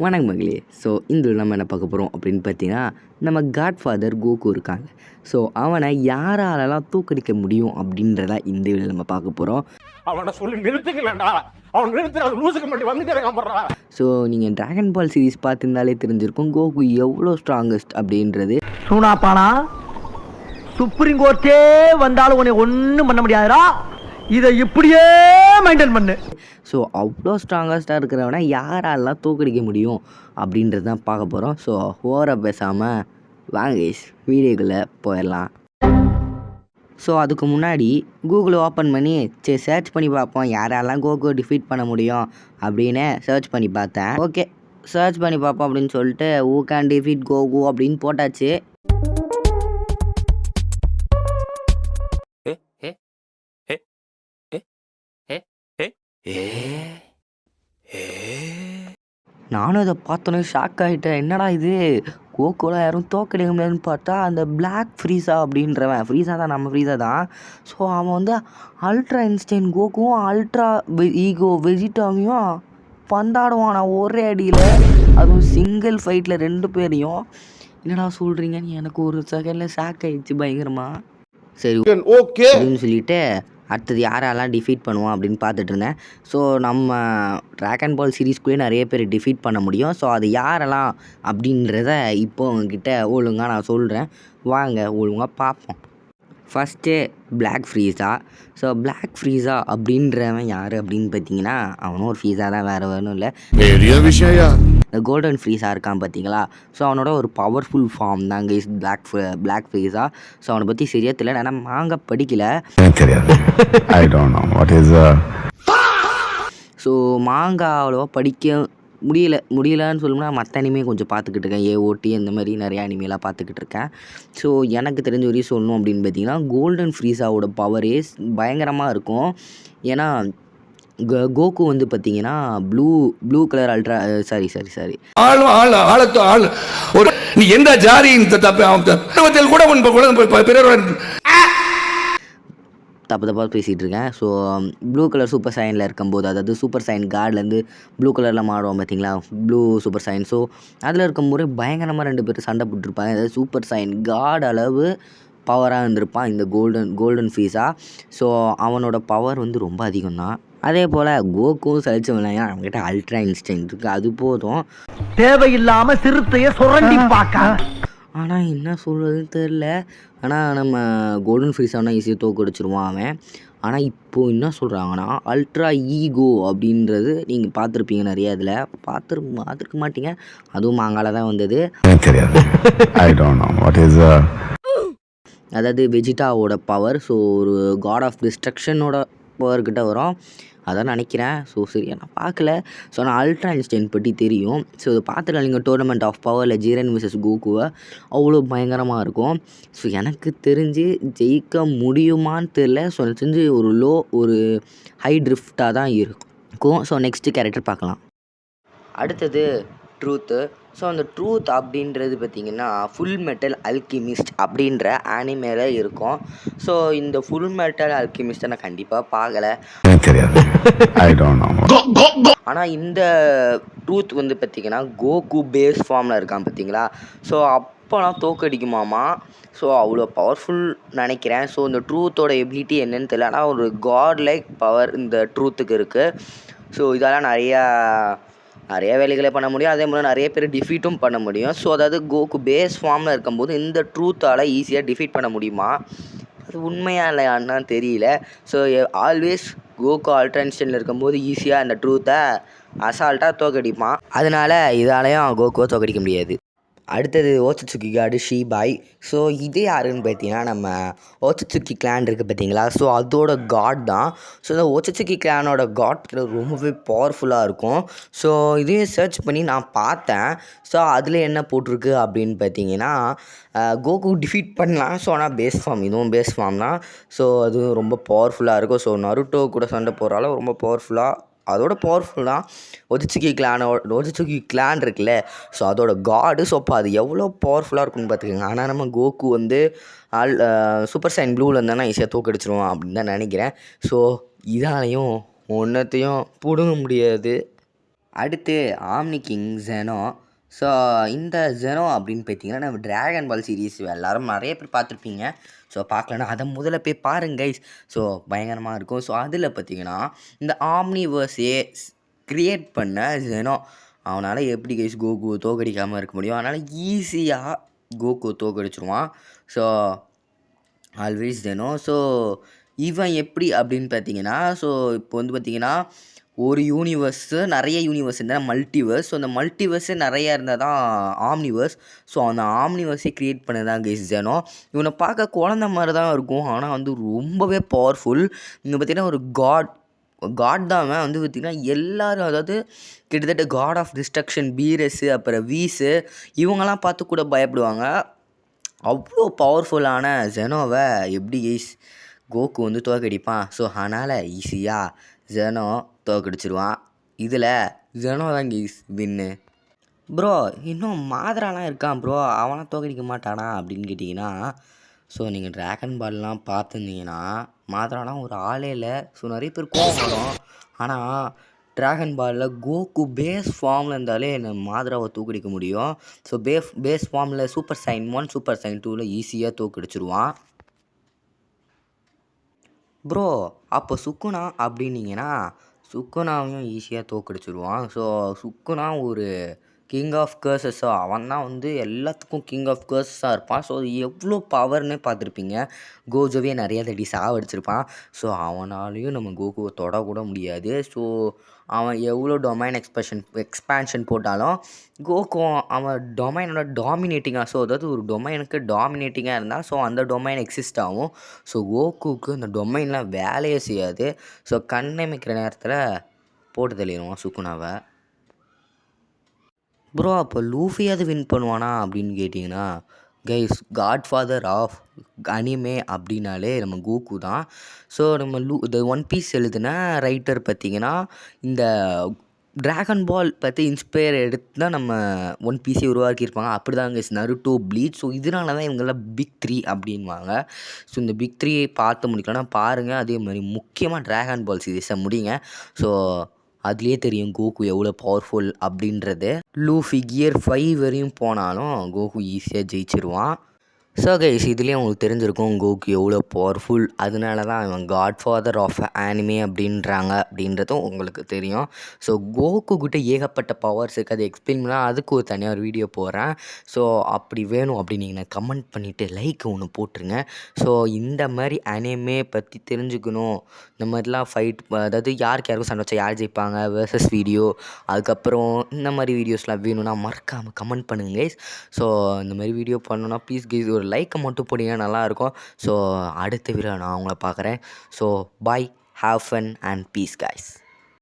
வணக்கம் மகளே. ஸோ இந்த நம்ம என்ன பார்க்க போகிறோம் அப்படின்னு பார்த்தீங்கன்னா, நம்ம காட்ஃபாதர் கோகு இருக்காங்க. ஸோ அவனை யாராலலாம் தோற்கடிக்க முடியும் அப்படின்றத இந்த வீடியோவில் நம்ம பார்க்க போகிறோம். அவனை சொல்லி நிறுத்துக்கலடா, அவன் நிறுத்துற லூசுக்கு மட்டும் வந்துட்டே இருக்கான். ஸோ நீங்கள் டிராகன் பால் சீரிஸ் பார்த்துருந்தாலே தெரிஞ்சிருக்கும் கோகு எவ்வளோ ஸ்ட்ராங்கஸ்ட் அப்படின்றது. சூனாப்பானா சுப்ரீம் கோர்ட்டே வந்தாலும் உன்னை ஒன்றும் பண்ண முடியாதுடா, இதை இப்படியே மெயின்டைன் பண்ணு. ஸோ அவ்வளோ ஸ்ட்ராங்கஸ்ட்டாக இருக்கிறவனை யாராலலாம் தோற்கடிக்க முடியும் அப்படின்றது தான் பார்க்க போகிறோம். ஸோ ஓர பேசாமல் வாங்க வீடியோக்குள்ளே போயிடலாம். ஸோ அதுக்கு முன்னாடி கூகுளை ஓப்பன் பண்ணி சரி சர்ச் பண்ணி பார்ப்போம் யாரெல்லாம் கோகு டிஃபீட் பண்ண முடியும் அப்படின்னு சர்ச் பண்ணி பார்த்தேன். ஓகே, சர்ச் பண்ணி பார்ப்போம் அப்படின்னு சொல்லிட்டு ஹூ கேன் டிஃபீட் கோகு அப்படின்னு போட்டாச்சு. நானும் இதை பார்த்தோன்னே ஷாக் ஆகிட்டேன். என்னடா இது, கோகுலாம் யாரும் தோக்கடிக்க முடியாதுன்னு பார்த்தா அந்த பிளாக் ஃப்ரீஸா அப்படின்றவன், ஃப்ரீஸா தான், நம்ம ஃப்ரீஸா தான். ஸோ அவன் வந்து அல்ட்ரா இன்ஸ்டைன் கோகுவும் அல்ட்ரா ஈகோ வெஜிட்டாவையும் பந்தாடுவான் ஒரே அடியில், அதுவும் சிங்கிள் ஃபைட்டில் 2 பேரையும். என்னடா சொல்கிறீங்கன்னு எனக்கு ஒரு செகண்டில் ஷாக் ஆகிடுச்சு பயங்கரமாக. சரி ஓகே அப்படின்னு சொல்லிட்டு அடுத்தது யாரெல்லாம் டிஃபீட் பண்ணுவோம் அப்படின்னு பார்த்துட்டு இருந்தேன். ஸோ நம்ம டிராகன் பால் சீரீஸ்குள்ளே நிறைய பேர் டிஃபீட் பண்ண முடியும். ஸோ அது யாரெல்லாம் அப்படின்றத இப்போ உங்ககிட்ட ஒழுங்காக நான் சொல்கிறேன், வாங்க ஒழுங்காக பார்ப்போம். First black Frieza. So black Frieza அப்படின்றவன் யார் அப்படின்னு பார்த்தீங்கன்னா, அவனும் ஒரு ஃப்ரீஸா தான், வேறு ஒன்றும் இல்லை. பெரிய விஷயம். இந்த கோல்டன் ஃப்ரீஸா இருக்கான் பார்த்தீங்களா, ஸோ அவனோட ஒரு பவர்ஃபுல் ஃபார்ம் தாங்க இஸ் பிளாக் ஃப்ரீஸா. ஸோ அவனை பற்றி சரியாக தெரியல, நான் மாங்க படிக்கல, தெரியாது. I don't know what is so மாங்கா அவ்வளோவா படிக்க முடியலன்னு சொல்லணும்னா மற்ற அனிமே கொஞ்சம் பார்த்துக்கிட்டு இருக்கேன், ஏஓடி அந்த மாதிரி நிறையா அனிமையெல்லாம் பார்த்துக்கிட்டு இருக்கேன். ஸோ எனக்கு தெரிஞ்ச வரையும் சொல்லணும் அப்படின்னு பார்த்தீங்கன்னா, கோல்டன் ஃப்ரீஸாவோட பவரே பயங்கரமாக இருக்கும். ஏன்னா கோகு வந்து பார்த்தீங்கன்னா ப்ளூ கலர் அல்ட்ரா சாரி ஆள் ஒரு நீ எந்த ஜாதியின் கூட பிறர் தப்பாக பேசிகிட்டு இருக்கேன். ஸோ ப்ளூ கலர் சூப்பர் சைனில் இருக்கும்போது, அதாவது சூப்பர் சைன் கார்ட்லேருந்து ப்ளூ கலரில் மாறுவோம் பார்த்தீங்களா, ப்ளூ சூப்பர் சைன். ஸோ அதில் இருக்கும்போது பயங்கரமாக 2 பேர் சண்டை போட்டுருப்பாங்க. அதாவது சூப்பர் சைன் கார்டு அளவு பவராக இருந்திருப்பான் இந்த கோல்டன் ஃப்ரீஸா. ஸோ அவனோட பவர் வந்து ரொம்ப அதிகம் தான். அதே போல் கோகுவும் சலிச்சவன், அவங்ககிட்ட அல்ட்ரா இன்ஸ்டைன் இருக்குது, அது போதும். தேவையில்லாமல் சிறுத்தையை சுரண்டி பார்க்க. ஆனால் என்ன சொல்கிறதுன்னு தெரில. ஆனால் நம்ம கோல்டன் ஃப்ரீஸானா ஈஸியாக தோக்கடிச்சிருவான் அவன். ஆனால் இப்போது என்ன சொல்கிறாங்கன்னா அல்ட்ரா ஈகோ அப்படின்றது நீங்கள் பார்த்துருப்பீங்க நிறைய, இதில் பார்த்துருக்க மாட்டீங்க, அதுவும் மாங்கால தான் வந்தது. தெரியாது. I don't know what is அதாவது வெஜிட்டாவோட பவர். ஸோ ஒரு காட் ஆஃப் டிஸ்ட்ரக்ஷனோட பவர்கிட்ட வரும், அதான் நினைக்கிறேன். ஸோ சரியா நான் பார்க்கல. ஸோ நான் அல்ட்ரா இன்ஸ்டைன் பற்றி தெரியும். ஸோ இதை பார்த்துட்டு நீங்கள் டோர்னமெண்ட் ஆஃப் பவரில் ஜீரன் விசஸ் கோகுவை அவ்வளோ பயங்கரமாக இருக்கும். ஸோ எனக்கு தெரிஞ்சு ஜெயிக்க முடியுமான்னு தெரில. ஸோ எனக்கு தெரிஞ்சு ஒரு ஹை ட்ரிஃப்டாக தான் இருக்கும். ஸோ நெக்ஸ்ட்டு கேரக்டர் பார்க்கலாம். அடுத்தது ட்ரூத்து. ஸோ அந்த ட்ரூத் அப்படின்றது பார்த்திங்கன்னா ஃபுல் மெட்டல் அல்கிமிஸ்ட் அப்படின்ற ஆனிமேல இருக்கும். ஸோ இந்த ஃபுல் மெட்டல் அல்கிமிஸ்ட்டை நான் கண்டிப்பாக பார்க்கலை, தெரியாது. I don't know. ஆனால் இந்த ட்ரூத் வந்து பார்த்திங்கன்னா கோகு பேஸ் ஃபார்மில் இருக்கான் பார்த்தீங்களா. ஸோ அப்போலாம் தோக்கடிக்குமாமா. ஸோ அவ்வளோ பவர்ஃபுல் நினைக்கிறேன். ஸோ இந்த ட்ரூத்தோட எபிலிட்டி என்னன்னு தெரியல, ஆனால் ஒரு காட் லைக் பவர் இந்த ட்ரூத்துக்கு இருக்குது. ஸோ இதெல்லாம் நிறைய வேலைகளை பண்ண முடியும், அதே மாதிரி நிறைய பேர் டிஃபீட்டும் பண்ண முடியும். ஸோ அதாவது கோகு பேஸ் ஃபார்மில் இருக்கும்போது இந்த ட்ரூத்தால் ஈஸியாக டிஃபீட் பண்ண முடியுமா, அது உண்மையாக இல்லையான்னு தெரியல. ஸோ ஆல்வேஸ் கோகு அல்ட்ரா இன்ஸ்டைனில் இருக்கும்போது ஈஸியாக அந்த ட்ரூத்தை அசால்ட்டாக தோக்கடிப்பான், அதனால் இதாலையும் கோகுவை தோக்கடிக்க முடியாது. அடுத்தது ஓச்சட்சுக்கி கார்டு ஷீபாய். ஸோ இது யாருன்னு பார்த்தீங்கன்னா நம்ம ஓச்சட்சுக்கி கிளான் இருக்குது பார்த்தீங்களா, ஸோ அதோட காட் தான். ஸோ இந்த ஓச்சட்சுக்கி கிளானோட காட் ரொம்பவே பவர்ஃபுல்லாக இருக்கும். ஸோ இதையும் சர்ச் பண்ணி நான் பார்த்தேன். ஸோ அதில் என்ன போட்டிருக்கு அப்படின்னு பார்த்தீங்கன்னா, கோகு டிஃபீட் பண்ணலாம். ஸோ ஆனால் பேஸ் ஃபார்ம், இதுவும் பேஸ் ஃபார்ம் தான். ஸோ அதுவும் ரொம்ப பவர்ஃபுல்லாக இருக்கும். ஸோ நருட்டோ கூட சண்டை போடுறாலும் ரொம்ப பவர்ஃபுல்லாக, அதோட பவர்ஃபுல் தான் ஒஜிச்சுக்கி கிளான் இருக்குல்ல, ஸோ அதோட காடு. ஸோ அப்போ அது எவ்வளோ பவர்ஃபுல்லாக இருக்குன்னு பார்த்துக்கோங்க. ஆனால் நம்ம கோகு வந்து சூப்பர் சைன் ப்ளூவில் இருந்தால் ஈஸியாக தோக்கடிச்சிருவோம் அப்படின்னு தான் நினைக்கிறேன். ஸோ இதாலையும் ஒன்றத்தையும் பிடுங்க முடியாது. அடுத்து ஆம்னி கிங் ஜெனோ. ஸோ இந்த ஜெனோ அப்படின்னு பார்த்தீங்கன்னா நம்ம ட்ராகன் பால் சீரீஸ் எல்லோரும் நிறைய பேர் பார்த்துருப்பீங்க. ஸோ பார்க்கலன்னா அதை முதல்ல போய் பாருங்க கைஸ். ஸோ பயங்கரமாக இருக்கும். ஸோ அதில் பார்த்தீங்கன்னா இந்த ஆம்னிவர்ஸே க்ரியேட் பண்ண ஜெனோ, அவனால் எப்படி கைஸ் கோகுவை தோக்கடிக்காமல் இருக்க முடியும்? அதனால் ஈஸியாக கோகுவை தோக்கடிச்சிருவான். So always Zeno. ஸோ இவன் எப்படி அப்படின்னு பார்த்தீங்கன்னா, ஸோ இப்போ வந்து பார்த்தீங்கன்னா ஒரு யூனிவர்ஸு நிறைய யூனிவர்ஸ் இருந்தால் மல்டிவர்ஸ். ஸோ அந்த மல்டிவர்ஸு நிறையா இருந்தால் தான் ஆம்னிவர்ஸ். ஸோ அந்த ஆம்னிவர்ஸே க்ரியேட் பண்ணது தான் கைஸ் ஜெனோ. இவனை பார்க்க குழந்த மாதிரி தான் இருக்கும், ஆனால் வந்து ரொம்பவே பவர்ஃபுல். இங்கே பார்த்தீங்கன்னா ஒரு காட் தான் அவன். வந்து பார்த்திங்கன்னா எல்லோரும், அதாவது கிட்டத்தட்ட காட் ஆஃப் டிஸ்ட்ரக்ஷன் பீரஸு, அப்புறம் வீஸு, இவங்கெல்லாம் பார்த்து கூட பயப்படுவாங்க. அவ்வளோ பவர்ஃபுல்லான ஜெனோவை எப்படி கைஸ் கோகு வந்து தோக்கடிப்பான்? ஸோ அதனால் ஈஸியாக ஜெனோ தோக்கடிச்சிருவான். இதில் ஜெனோ தான் கைஸ் வின்னு. ப்ரோ இன்னும் மாதராலாம் இருக்கான் ப்ரோ, அவனை தோக்கடிக்க மாட்டானா அப்படின்னு கேட்டிங்கன்னா, ஸோ நீங்கள் ட்ராகன் பால்லாம் பார்த்துருந்தீங்கன்னா மாதராலாம் ஒரு ஆளே இல்லை. ஸோ நிறைய பேர் கோவம் வரும். ஆனால் ட்ராகன் பாலில் கோகு பேஸ் ஃபார்மில் இருந்தாலே மாதராவை தோக்கடிக்க முடியும். ஸோ பேஸ் ஃபார்மில் சூப்பர் சைன் 1 சூப்பர் சைன் 2ல் ஈஸியாக தோக்கடிச்சிருவான். ப்ரோ அப்போ சுக்குனா அப்படின்னீங்கன்னா சுக்குனாவையும் ஈஸியாக தோக்கடிச்சிருவான். ஸோ சுக்குனா ஒரு கிங் ஆஃப் கர்சஸோ, அவன் தான் வந்து எல்லாத்துக்கும் கிங் ஆஃப் கர்சஸாக இருப்பான். ஸோ எவ்வளோ பவர்னே பார்த்துருப்பீங்க. கோஜோவே நிறைய தடி சாவடிச்சிருப்பான். அவனாலையும் நம்ம கோகுவை தொடக்கூட முடியாது. ஸோ அவன் எவ்வளோ டொமைன் எக்ஸ்பேன்ஷன் போட்டாலும் கோகு அவன் டொமைனோட டாமினேட்டிங்காக, ஸோ அதாவது ஒரு டொமைனுக்கு டாமினேட்டிங்காக இருந்தால் ஸோ அந்த டொமைன் எக்ஸிஸ்ட் ஆகும். ஸோ கோகுவுக்கு அந்த டொமைன்லாம் வேலையே செய்யாது. ஸோ கண்ணமைக்கிற நேரத்தில் போட்டு தள்ளிடுவான் சுக்குனாவை. ப்ரோ அப்போ லூஃபியாவது வின் பண்ணுவானா அப்படின்னு கேட்டிங்கன்னா கைஸ், காட்ஃபாதர் ஆஃப் அனிமே அப்படின்னாலே நம்ம கோகு தான். ஸோ நம்ம இந்த ஒன் பீஸ் எழுதுன ரைட்டர் பார்த்திங்கன்னா இந்த ட்ராகன் பால் பற்றி இன்ஸ்பயர் எடுத்து தான் நம்ம ஒன் பீஸே உருவாக்கியிருப்பாங்க. அப்படி தான் கைஸ் நருட்டோ, ப்ளீச். ஸோ இதனால தான் இவங்கெல்லாம் பிக் 3 அப்படின்வாங்க. ஸோ இந்த பிக் 3 பார்த்து முடிக்கலன்னா பாருங்கள். அதே மாதிரி முக்கியமாக ட்ராகன் பால் சீரீஸை முடிங்க. ஸோ அதுலேயே தெரியும் கோகு எவ்வளோ பவர்ஃபுல் அப்படின்றது. லூஃபி கியர் 5 வரையும் போனாலும் கோகு ஈஸியாக ஜெயிச்சிருவான். ஸோ கைஸ் இதுலேயே உங்களுக்கு தெரிஞ்சிருக்கும் கோகு எவ்வளோ பவர்ஃபுல். அதனால தான் இவன் காட்ஃபாதர் ஆஃப் ஆனிமே அப்படின்றாங்க அப்படின்றதும் உங்களுக்கு தெரியும். ஸோ கோகு கிட்ட ஏகப்பட்ட பவர்ஸ் இருக்குது. அதை எக்ஸ்பிளைன் பண்ணால் அதுக்கு ஒரு தனியாக ஒரு வீடியோ போடுறேன். ஸோ அப்படி வேணும் அப்படின்னீங்கன்னா கமெண்ட் பண்ணிவிட்டு லைக் ஒன்று போட்டுருங்க. ஸோ இந்த மாதிரி அனிமே பற்றி தெரிஞ்சுக்கணும், இந்த மாதிரிலாம் ஃபைட், அதாவது யாருக்கு யாருக்கும் சண்டை வச்சா யார் ஜெயிப்பாங்க வேர்சஸ் வீடியோ, அதுக்கப்புறம் இந்த மாதிரி வீடியோஸ்லாம் வேணும்னா மறக்காமல் கமெண்ட் பண்ணுங்க கைஸ். ஸோ இந்த மாதிரி வீடியோ பண்ணணுன்னா ப்ளீஸ் கைஸ் ஒரு லைக்கை மட்டும் போட்டிங்கன்னா நல்லாயிருக்கும். ஸோ அடுத்த வீடியோ நான் உங்களை பார்க்குறேன். So bye, have fun and peace guys.